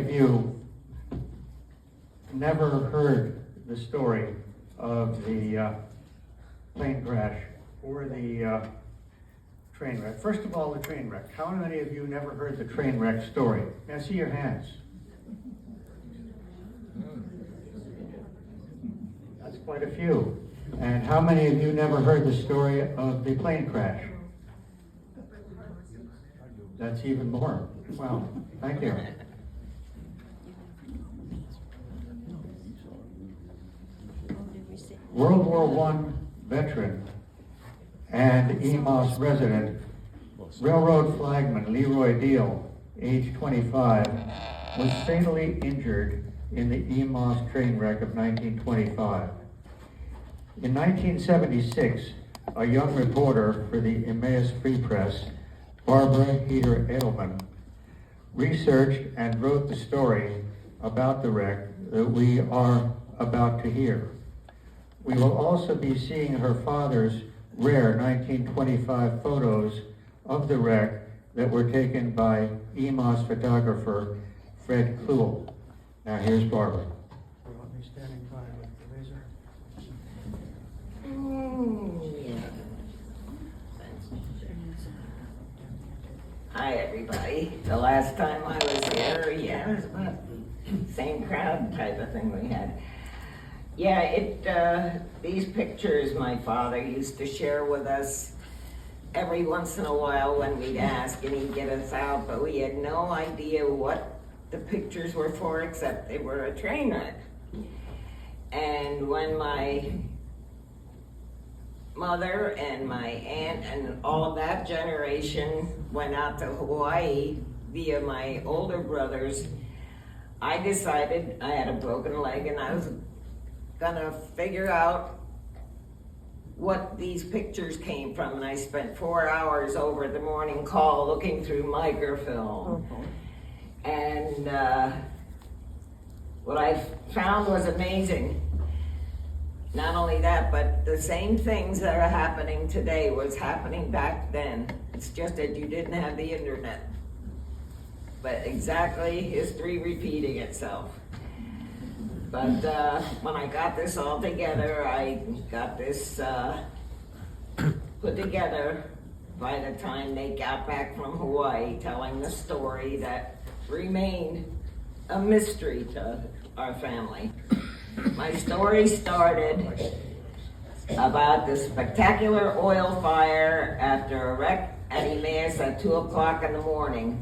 of you never heard the story of the plane crash or the train wreck? First of all, the train wreck. How many of you never heard the train wreck story? May I see your hands? That's quite a few. And how many of you never heard the story of the plane crash? That's even more. Wow, thank you. World War I veteran and Emmaus resident, railroad flagman Leroy Deal, age 25, was fatally injured in the Emmaus train wreck of 1925. In 1976, a young reporter for the Emmaus Free Press, Barbara Hieter Edelman, researched and wrote the story about the wreck that we are about to hear. We will also be seeing her father's rare 1925 photos of the wreck that were taken by Emmaus photographer Fred Kluhl. Now here's Barbara. You want me standing by with the laser? Hi everybody. The last time I was here, it was about the same crowd type of thing we had. These pictures my father used to share with us every once in a while when we'd ask and he'd get us out, but we had no idea what the pictures were for except they were a train wreck. And when my mother and my aunt and all of that generation went out to Hawaii via my older brothers, I decided I had a broken leg and I was gonna figure out what these pictures came from, and I spent 4 hours over the morning call looking through microfilm. And what I found was amazing. Not only that, but the same things that are happening today was happening back then. It's just that you didn't have the internet. But exactly history repeating itself. But when I got this all together, I got this put together by the time they got back from Hawaii, telling the story that remained a mystery to our family. My story started about the spectacular oil fire after a wreck at Emmaus at 2 o'clock in the morning.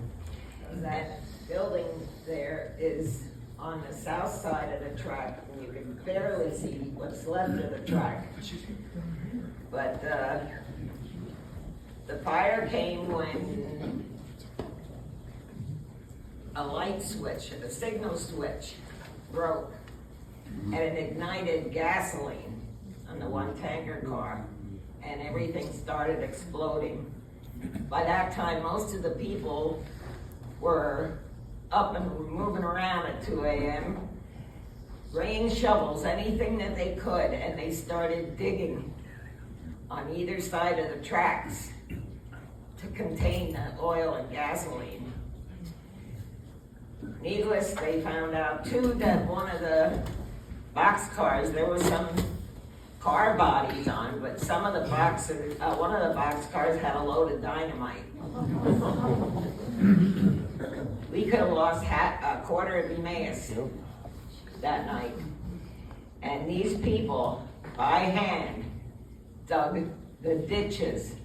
That building there is on the south side of the track, and you can barely see what's left of the track. But the fire came when a light switch, a signal switch, broke, and it ignited gasoline on the one tanker car, and everything started exploding. By that time, most of the people were up and moving around at 2 a.m., bringing shovels, anything that they could, and they started digging on either side of the tracks to contain the oil and gasoline. Needless, they found out too that one of the boxcars, there were some car bodies on, but some of the boxes, one of the boxcars had a load of dynamite. We could have lost a quarter of Emmaus that night. And these people, by hand, dug the ditches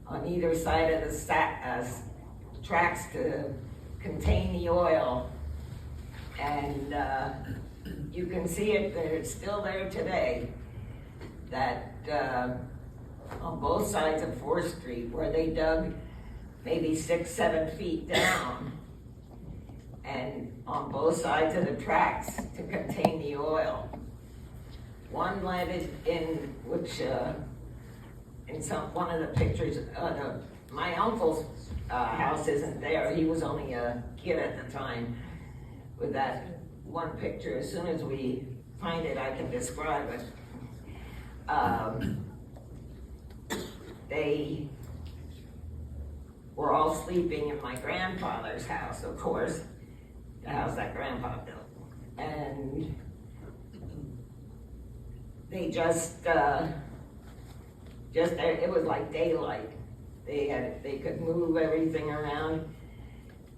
on either side of the tracks to contain the oil. And you can see it, it's still there today, that on both sides of 4th Street, where they dug maybe 6-7 feet down, and on both sides of the tracks to contain the oil. One landed in which, in one of the pictures, my uncle's house isn't there. He was only a kid at the time. With that one picture, as soon as we find it, I can describe it. They were all sleeping in my grandfather's house, of course, the house that Grandpa built. And they it was like daylight. They could move everything around,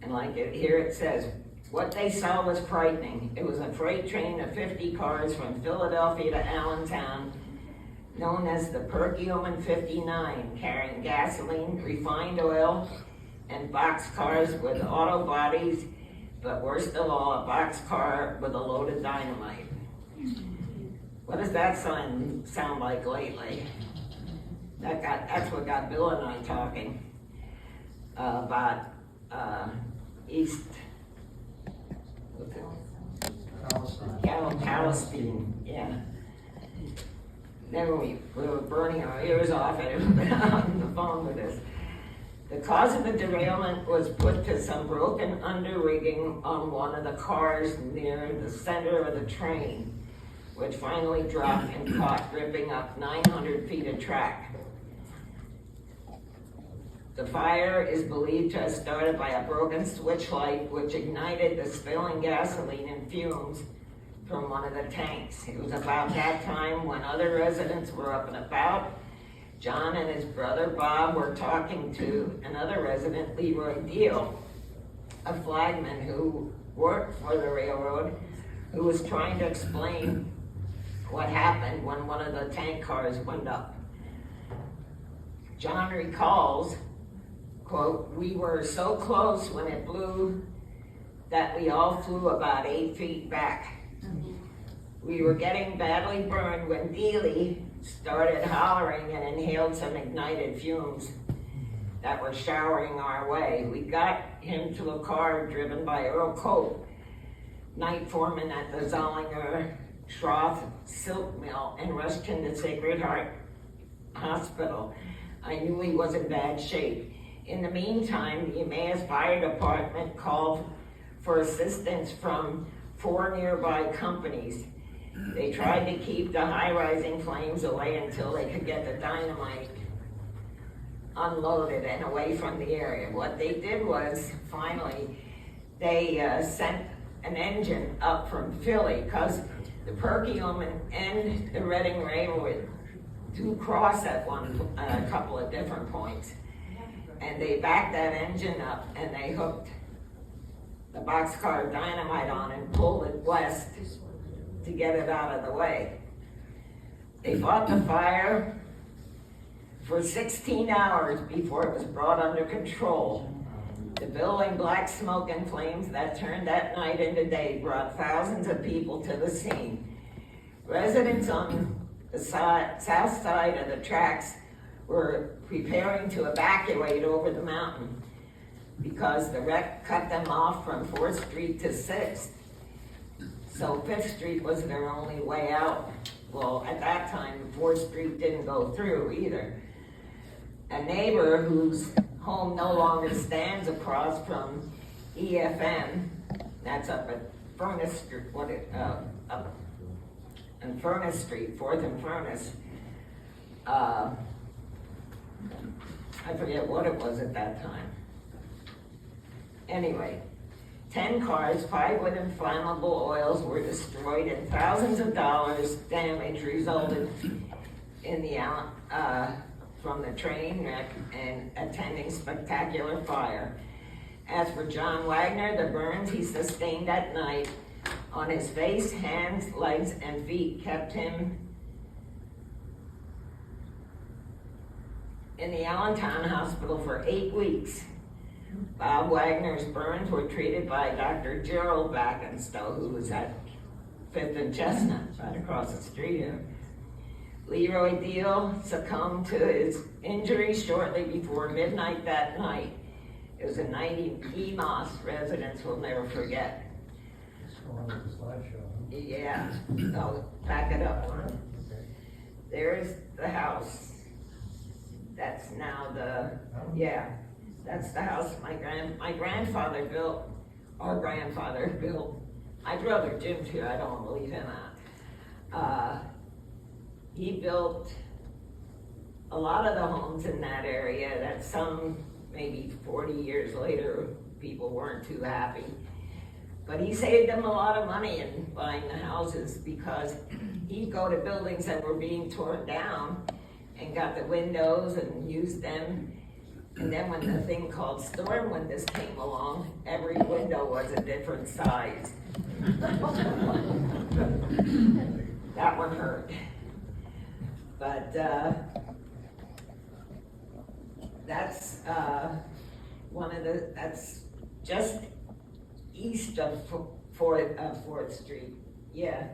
and here it says, what they saw was frightening. It was a freight train of 50 cars from Philadelphia to Allentown, known as the Perkiomen 59, carrying gasoline, refined oil, and boxcars with auto bodies, but worst of all, a boxcar with a load of dynamite. What does that sound like lately? That's what got Bill and I talking about East Palestine, yeah. Then we were burning our ears off and on the phone with us. The cause of the derailment was put to some broken under-rigging on one of the cars near the center of the train, which finally dropped and caught, ripping up 900 feet of track. The fire is believed to have started by a broken switch light, which ignited the spilling gasoline and fumes from one of the tanks. It was about that time when other residents were up and about. John and his brother Bob were talking to another resident, Leroy Deal, a flagman who worked for the railroad, who was trying to explain what happened when one of the tank cars went up. John recalls, quote, we were so close when it blew that we all flew about 8 feet back. We were getting badly burned when Dealey started hollering and inhaled some ignited fumes that were showering our way. We got him to a car driven by Earl Cope, night foreman at the Zollinger Schroth Silk Mill, and rushed him to Sacred Heart Hospital. I knew he was in bad shape. In the meantime, the Emmaus Fire Department called for assistance from 4 nearby companies. They tried to keep the high-rising flames away until they could get the dynamite unloaded and away from the area. What they did was, finally, they sent an engine up from Philly, because the Perkiomen and the Reading Railroad do cross at a couple of different points. And they backed that engine up and they hooked the boxcar dynamite on and pulled it west to get it out of the way. They fought the fire for 16 hours before it was brought under control. The billowing black smoke and flames that turned that night into day brought thousands of people to the scene. Residents on the south side of the tracks were preparing to evacuate over the mountain because the wreck cut them off from 4th Street to 6th. So 5th Street was their only way out. Well, at that time, 4th Street didn't go through either. A neighbor whose home no longer stands across from EFM, that's up at Furnace Street, up on Furnace Street, 4th and Furnace. I forget what it was at that time. Anyway, 10 cars, 5 with inflammable oils, were destroyed, and thousands of dollars damage resulted in the from the train wreck and attending spectacular fire. As for John Wagner, the burns he sustained that night on his face, hands, legs, and feet kept him in the Allentown Hospital for 8 weeks. Bob Wagner's burns were treated by Dr. Gerald Backenstow, who was at 5th and Chestnut, right across the street here. Leroy Deal succumbed to his injuries shortly before midnight that night. It was a night Emmaus residents will never forget. Yeah, I'll back it up. There's the house. That's now that's the house my grandfather built, our grandfather built. My brother Jim too, I don't want to leave him out. He built a lot of the homes in that area that some, maybe 40 years later, people weren't too happy. But he saved them a lot of money in buying the houses because he'd go to buildings that were being torn down and got the windows and used them. And then when the thing called storm windows came along, every window was a different size. That one hurt. But that's that's just east of Fourth Street, yeah.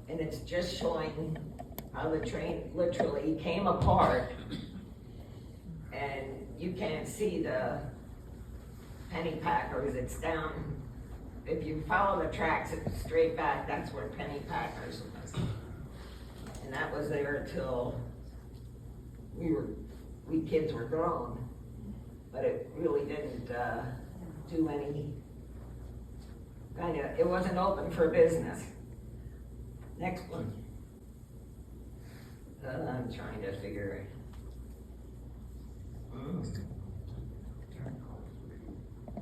And it's just showing how the train literally came apart, and you can't see the penny packers. It's down. If you follow the tracks, it's straight back. That's where penny packers was, and that was there till we kids were grown. But it really didn't do any kind of. It wasn't open for business. Next one. I'm trying to figure it.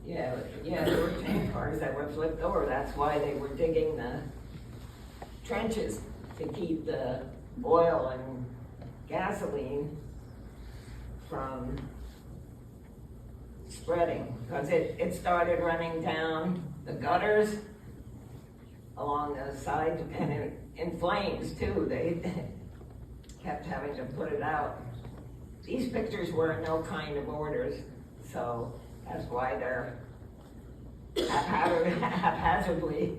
Yeah, there were tank cars that were flipped over. That's why they were digging the trenches to keep the oil and gasoline from spreading. Because it started running down the gutters along the side, and in flames too. They kept having to put it out. These pictures were in no kind of orders, so that's why they're haphazardly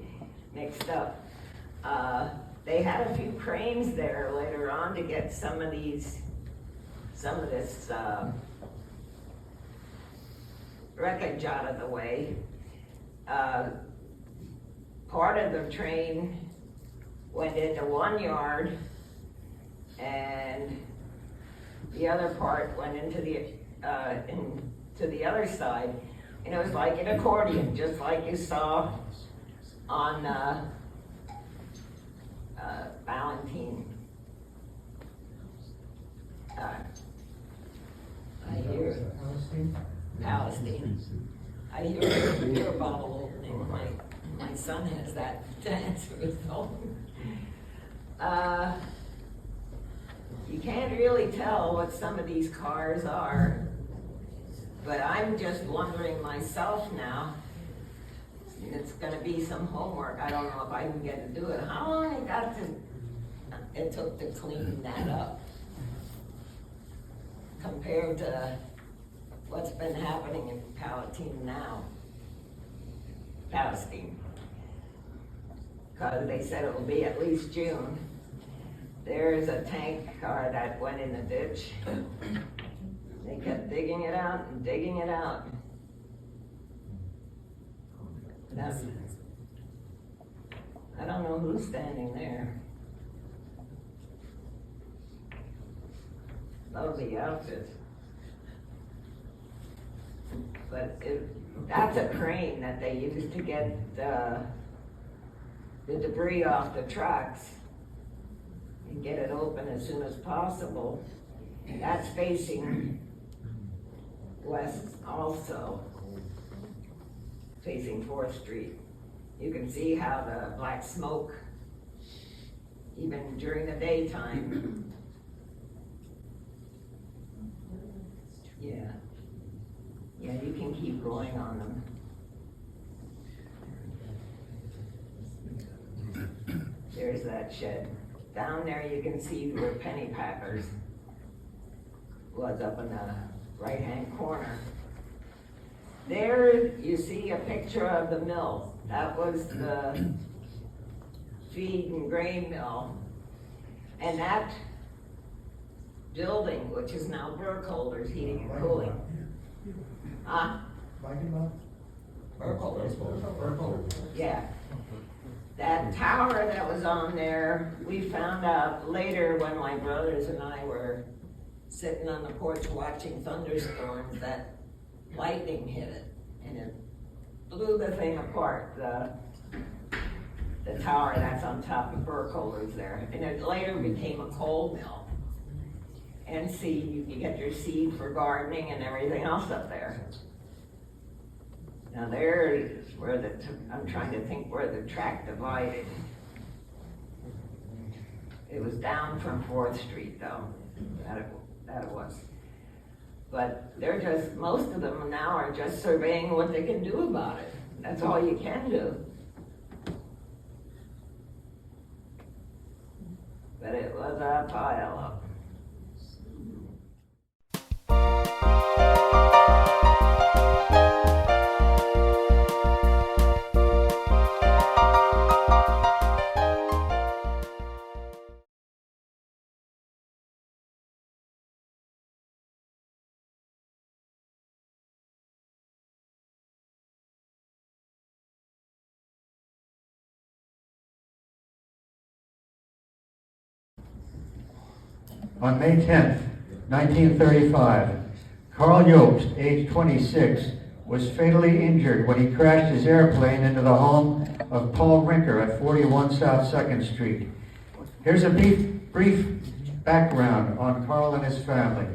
mixed up. They had a few cranes there later on to get some of this wreckage out of the way. Part of the train went into one yard, and the other part went into the other side, and it was like an accordion, just like you saw on Valentine. I hear Palestine. I hear a beer bottle opening. My son has that to answer his phone. You can't really tell what some of these cars are, but I'm just wondering myself now, and it's gonna be some homework. I don't know if I can get to do it. How long it took to clean that up compared to what's been happening in Palestine now? Palestine. Because they said it will be at least June. There's a tank car that went in the ditch. They kept digging it out and digging it out. I don't know who's standing there. Lovely outfit. But that's a crane that they used to get the debris off the trucks and get it open as soon as possible. That's facing west also, facing 4th Street. You can see how the black smoke, even during the daytime. Yeah, you can keep going on them. There's that shed. Down there you can see where Penny Packers was, up in the right-hand corner. There you see a picture of the mill. That was the feed and grain mill. And that building, which is now Burkholder's Heating and Cooling. Burkholder's. Yeah. That tower that was on there, we found out later when my brothers and I were sitting on the porch watching thunderstorms that lightning hit it, and it blew the thing apart, the tower that's on top of Burkholder's there. And it later became a coal mill. And seed, you get your seed for gardening and everything else up there. Now there is where I'm trying to think where the track divided. It was down from 4th Street though, that it was. But they're just, most of them now are just surveying what they can do about it. That's all you can do. But it was a pile up. On May 10th, 1935, Carl Jobst, age 26, was fatally injured when he crashed his airplane into the home of Paul Rinker at 41 South 2nd Street. Here's a brief background on Carl and his family.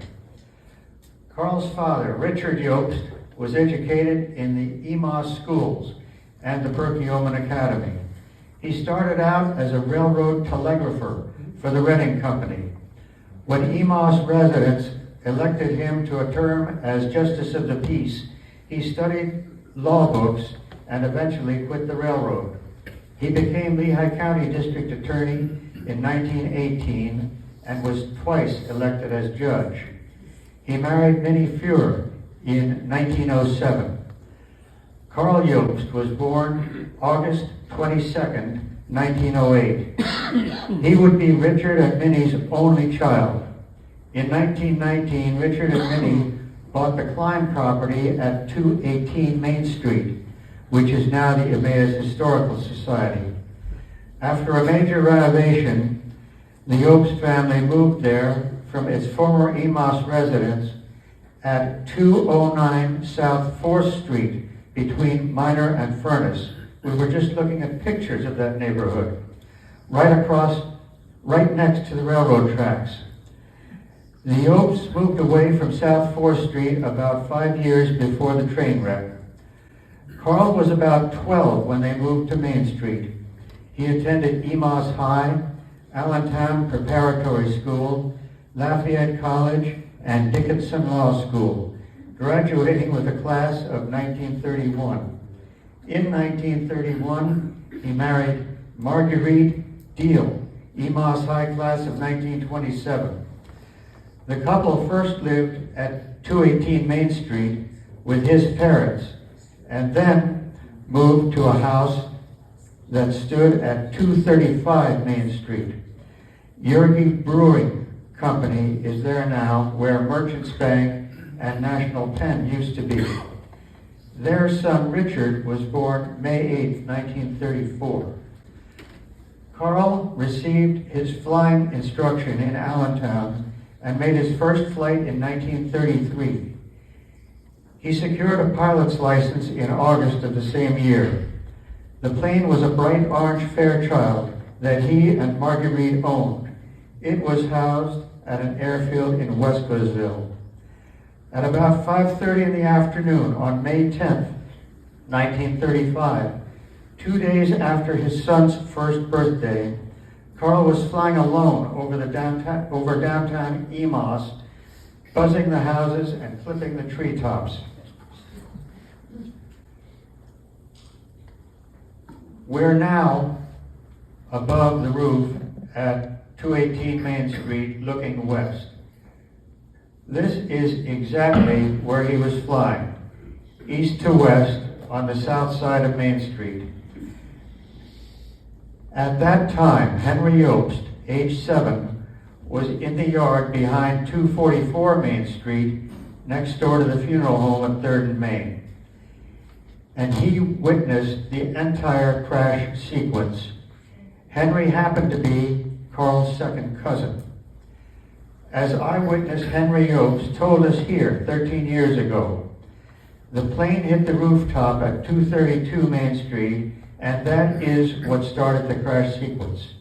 Carl's father, Richard Jobst, was educated in the Emmaus schools and the Perkiomen Academy. He started out as a railroad telegrapher for the Reading Company. When Emmaus residents elected him to a term as Justice of the Peace, he studied law books and eventually quit the railroad. He became Lehigh County District Attorney in 1918 and was twice elected as judge. He married Minnie Fuhrer in 1907. Carl Jobst was born August 22nd, 1908. He would be Richard and Minnie's only child. In 1919, Richard and Minnie bought the Klein property at 218 Main Street, which is now the Emmaus Historical Society. After a major renovation, the Jobst family moved there from its former Emmaus residence at 209 South 4th Street between Minor and Furnace. We were just looking at pictures of that neighborhood. Right next to the railroad tracks. The Jobsts moved away from South 4th Street about 5 years before the train wreck. Carl was about 12 when they moved to Main Street. He attended Emmaus High, Allentown Preparatory School, Lafayette College, and Dickinson Law School, graduating with a class of 1931. In 1931, he married Marguerite Deal, Emmaus High class of 1927. The couple first lived at 218 Main Street with his parents, and then moved to a house that stood at 235 Main Street. Yergi Brewing Company is there now, where Merchants Bank and National Pen used to be. Their son Richard was born May 8, 1934. Carl received his flying instruction in Allentown and made his first flight in 1933. He secured a pilot's license in August of the same year. The plane was a bright orange Fairchild that he and Marguerite owned. It was housed at an airfield in Westcottsville. At about 5:30 in the afternoon on May 10th, 1935, 2 days after his son's first birthday, Carl was flying alone over downtown Emmaus, buzzing the houses and clipping the treetops. We're now above the roof at 218 Main Street, looking west. This is exactly where he was flying, east to west on the south side of Main Street. At that time, Henry Jobst, age 7, was in the yard behind 244 Main Street, next door to the funeral home at 3rd and Main. And he witnessed the entire crash sequence. Henry happened to be Carl's second cousin. As eyewitness Henry Jobst told us here 13 years ago, the plane hit the rooftop at 232 Main Street, and that is what started the crash sequence.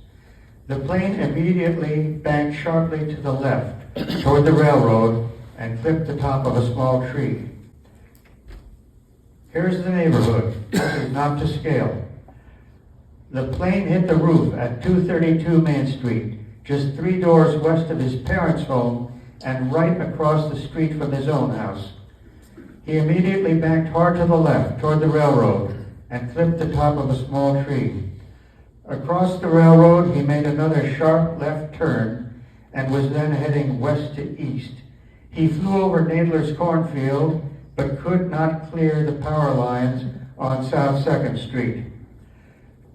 The plane immediately banked sharply to the left toward the railroad and clipped the top of a small tree. Here's the neighborhood. This is not to scale. The plane hit the roof at 232 Main Street, just 3 doors west of his parents' home and right across the street from his own house. He immediately banked hard to the left toward the railroad and clipped the top of a small tree. Across the railroad, he made another sharp left turn and was then heading west to east. He flew over Nadler's cornfield, but could not clear the power lines on South 2nd Street.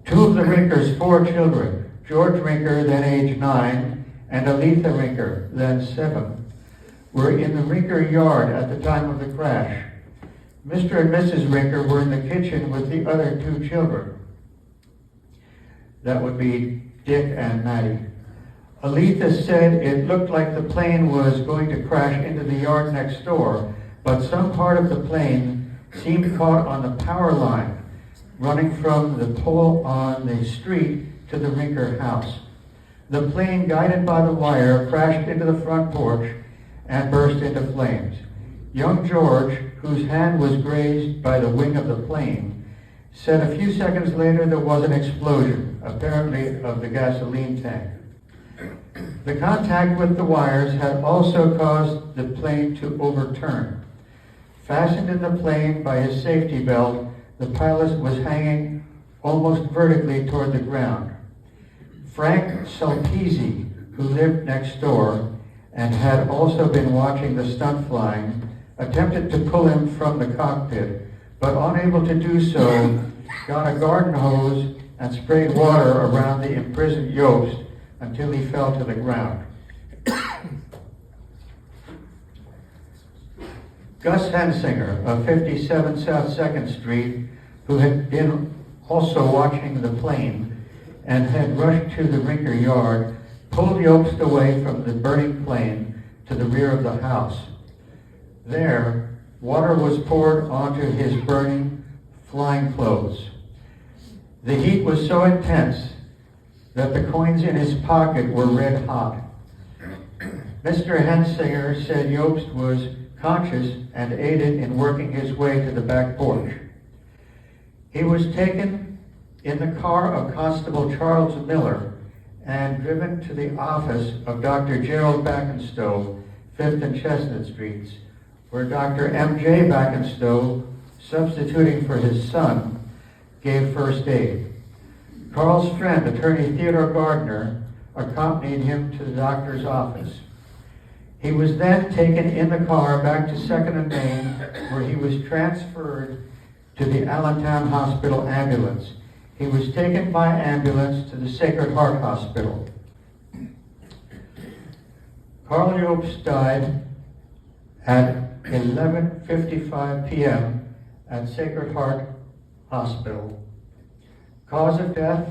2 of the Rinker's 4 children, George Rinker, then age 9, and Aletha Rinker, then 7, were in the Rinker yard at the time of the crash. Mr. and Mrs. Rinker were in the kitchen with the other 2 children. That would be Dick and Maddie. Aletha said it looked like the plane was going to crash into the yard next door, but some part of the plane seemed caught on the power line running from the pole on the street to the Rinker house. The plane, guided by the wire, crashed into the front porch and burst into flames. Young George, whose hand was grazed by the wing of the plane, said a few seconds later there was an explosion, apparently of the gasoline tank. The contact with the wires had also caused the plane to overturn. Fastened in the plane by his safety belt, the pilot was hanging almost vertically toward the ground. Frank Salpisi, who lived next door and had also been watching the stunt flying, attempted to pull him from the cockpit, but unable to do so, got a garden hose and sprayed water around the imprisoned Yost until he fell to the ground. Gus Hensinger of 57 South 2nd Street, who had been also watching the plane and had rushed to the Rinker yard, pulled Yobst away from the burning plane to the rear of the house. There, water was poured onto his burning flying clothes. The heat was so intense that the coins in his pocket were red hot. Mr. Hensinger said Yobst was conscious and aided in working his way to the back porch. He was taken in the car of Constable Charles Miller and driven to the office of Dr. Gerald Backenstow, 5th and Chestnut Streets, where Dr. M.J. Backenstow, substituting for his son, gave first aid. Carl's friend, attorney Theodore Gardner, accompanied him to the doctor's office. He was then taken in the car back to 2nd and Main, where he was transferred to the Allentown Hospital ambulance. He was taken by ambulance to the Sacred Heart Hospital. Carl Yobst died at 11:55 p.m. at Sacred Heart Hospital. Cause of death: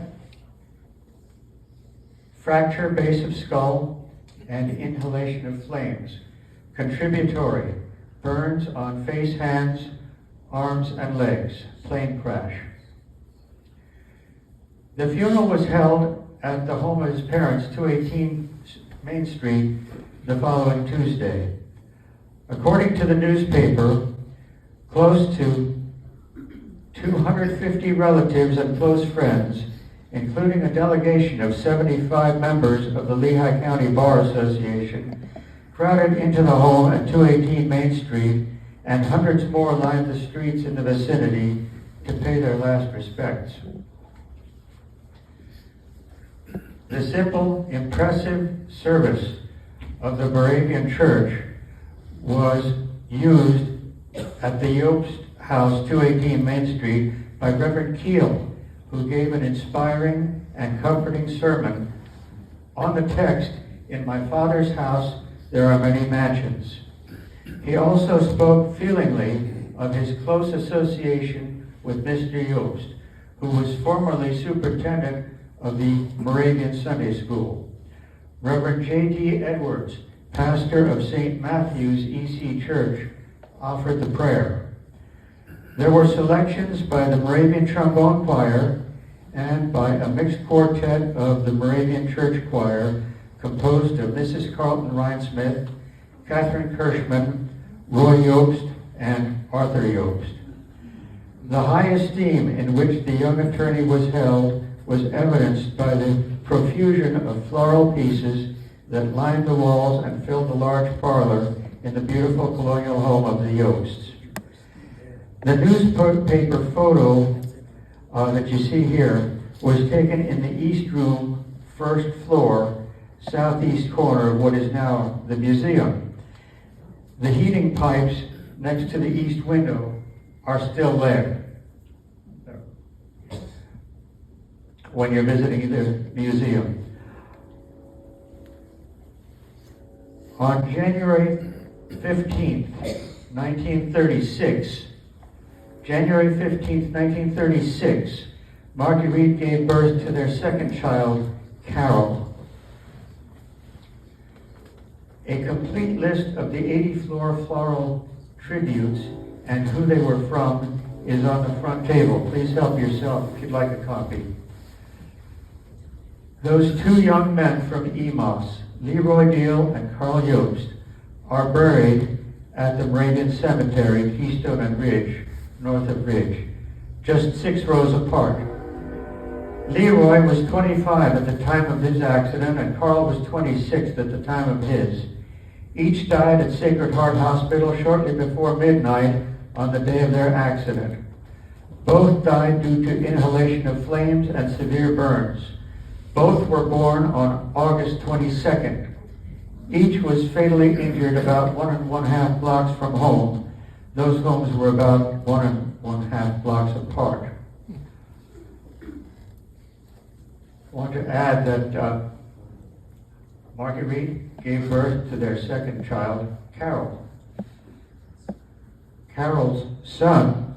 fracture base of skull and inhalation of flames. Contributory: burns on face, hands, arms, and legs. Plane crash. The funeral was held at the home of his parents, 218 Main Street, the following Tuesday. According to the newspaper, close to 250 relatives and close friends, including a delegation of 75 members of the Lehigh County Bar Association, crowded into the home at 218 Main Street, and hundreds more lined the streets in the vicinity to pay their last respects. The simple, impressive service of the Moravian Church was used at the Yobst House, 218 Main Street, by Reverend Keel, who gave an inspiring and comforting sermon on the text, "In my Father's house there are many mansions." He also spoke feelingly of his close association with Mr. Yobst, who was formerly superintendent of the Moravian Sunday School. Reverend J.D. Edwards, pastor of St. Matthew's E.C. Church, offered the prayer. There were selections by the Moravian Trombone Choir and by a mixed quartet of the Moravian Church Choir composed of Mrs. Carlton Rhinesmith, Catherine Kirschman, Roy Yobst, and Arthur Yobst. The high esteem in which the young attorney was held was evidenced by the profusion of floral pieces that lined the walls and filled the large parlor in the beautiful colonial home of the Yosts. The newspaper photo that you see here was taken in the East Room, first floor, southeast corner of what is now the museum. The heating pipes next to the east window are still there when you're visiting the museum. On January 15th, 1936, January 15th, 1936, Marguerite gave birth to their second child, Carol. A complete list of the 80 floral tributes and who they were from is on the front table. Please help yourself if you'd like a copy. Those two young men from Emmaus, Leroy Deal and Carl Yost, are buried at the Moravian Cemetery, Keystone and Ridge, north of Ridge, just 6 rows apart. Leroy was 25 at the time of his accident, and Carl was 26 at the time of his. Each died at Sacred Heart Hospital shortly before midnight on the day of their accident. Both died due to inhalation of flames and severe burns. Both were born on August 22nd. Each was fatally injured about 1½ blocks from home. Those homes were about 1½ blocks apart. I want to add that Marguerite gave birth to their second child, Carol. Carol's son,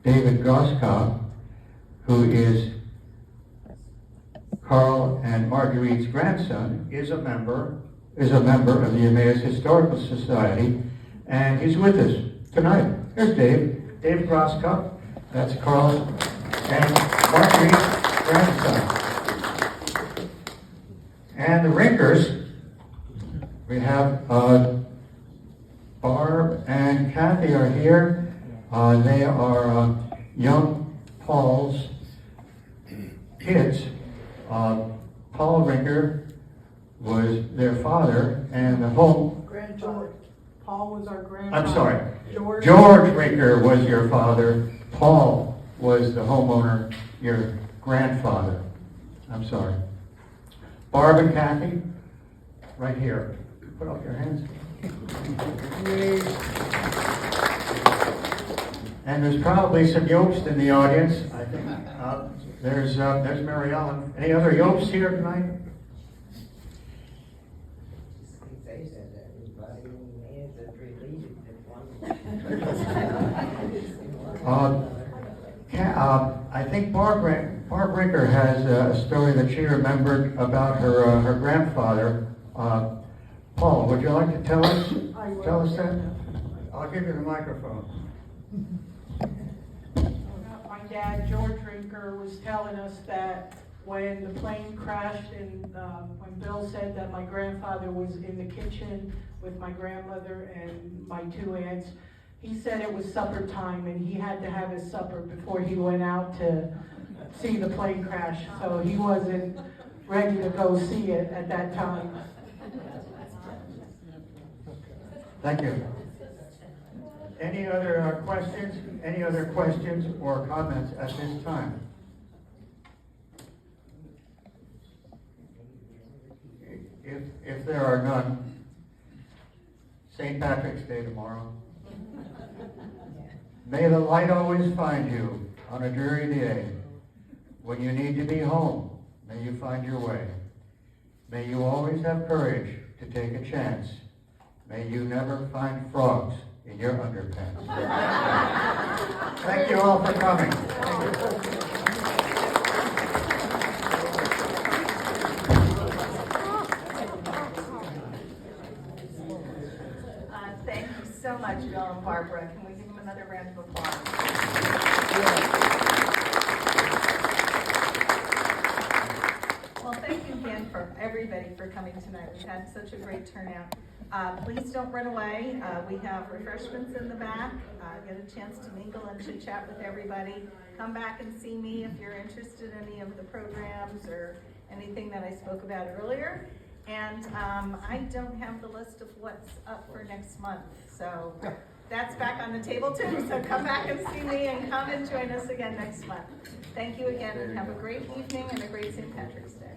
David Groskop, who is Carl and Marguerite's grandson, is a member of the Emmaus Historical Society, and he's with us tonight. Here's Dave Groskop. That's Carl and Marguerite's grandson. And the Rinkers, we have Barb and Kathy are here. They are young Paul's kids. Paul Rinker was their father, and the home... George. Paul was our grandfather. I'm sorry. George Rinker was your father. Paul was the homeowner, your grandfather. I'm sorry. Barb and Kathy, right here. Put up your hands. And there's probably some Yopes in the audience. I think there's Mary Ellen. Any other Yopes here tonight? I think Barb Rinker has a story that she remembered about her grandfather. Paul, would you like to tell us that? I'll give you the microphone. My dad, George Rinker, was telling us that when the plane crashed and when Bill said that my grandfather was in the kitchen with my grandmother and my 2 aunts, he said it was supper time and he had to have his supper before he went out to see the plane crash. So he wasn't ready to go see it at that time. Thank you. Any other questions? Any other questions or comments at this time? If there are none, St. Patrick's Day tomorrow. May the light always find you on a dreary day. When you need to be home, may you find your way. May you always have courage to take a chance. May you never find frogs in your underpants. Thank you all for coming. Thank you so much, Bill and Barbara. Can we give them another round of applause? Well, thank you again for for everybody for coming tonight. We've had such a great turnout. Please don't run away. We have refreshments in the back. Get a chance to mingle and chit chat with everybody. Come back and see me if you're interested in any of the programs or anything that I spoke about earlier. And I don't have the list of what's up for next month, so that's back on the table too. So come back and see me and come and join us again next month. Thank you again and have a great evening and a great St. Patrick's Day.